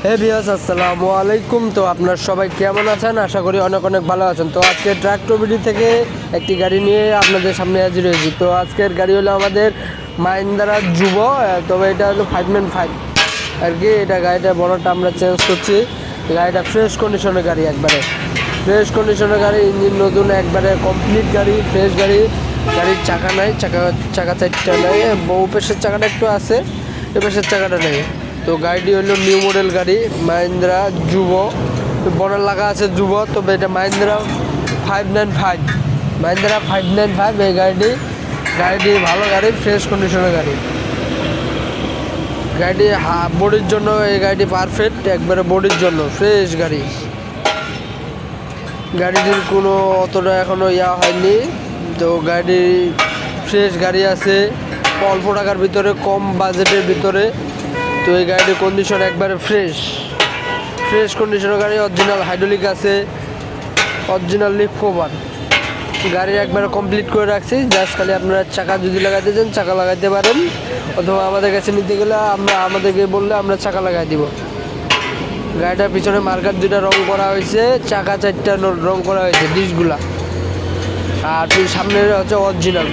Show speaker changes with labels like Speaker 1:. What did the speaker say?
Speaker 1: হে viewers, আসসালামু আলাইকুম। তো আপনার সবাই কেমন আছেন? আশা করি অনেক অনেক ভালো আছেন। তো আজকে ট্রাক্টর বিডি থেকে একটি গাড়ি নিয়ে আপনাদের সামনে হাজির হয়েছি। তো আজকের গাড়ি হলো আমাদের মাহিন্দ্রা যুব, তবে এটা হলো 5x5 আর কি। এটা গাড়িটা বড়টা আমরা চেঞ্জ করছি। গাড়িটা ফ্রেশ কন্ডিশনের গাড়ি, একবারে ফ্রেশ কন্ডিশনের গাড়ি, ইঞ্জিন নতুন, একবারে কমপ্লিট গাড়ি, ফ্রেশ গাড়ি। গাড়ির চাকা নাই, চাকা চারটা নাই, বউ পেশের চাকাটা একটু আছে, এ পেশের চাকাটা নেই। তো গাড়িটি হলো নিউ মডেল গাড়ি, মাহিন্দ্রা যুব। বর্ডার লাগা আছে যুব, তবে এটা মাহিন্দ্রা 595, মাহিন্দ্রা 595 এই গাড়িটি ভালো গাড়ি, ফ্রেশ কন্ডিশনের গাড়ি। গাড়িটি বডির জন্য এই গাড়িটি পারফেক্ট, একবারে বডির জন্য ফ্রেশ গাড়ি। গাড়িটির কোনো অতটা এখনও হয়নি। তো গাড়ি ফ্রেশ গাড়ি আছে, অল্প টাকার ভিতরে, কম বাজেটের ভিতরে। তো এই গাড়িটির কন্ডিশন একবারে ফ্রেশ কন্ডিশনের গাড়ি। অরিজিনাল হাইড্রোলিক আছে, অরিজিনাল লিফ কভার। গাড়ি একবারে কমপ্লিট করে রাখছি, জাস্ট খালি আপনারা চাকা যদি লাগাইতে চান চাকা লাগাইতে পারেন, অথবা আমাদের কাছে নিতে গেলে আমাদেরকে বললে আমরা চাকা লাগাই দিব। গাড়িটার পিছনে মার্কার 2টা রং করা হয়েছে, চাকা 4টা রং করা হয়েছে ডিসগুলা। আর সামনে হচ্ছে অরিজিনাল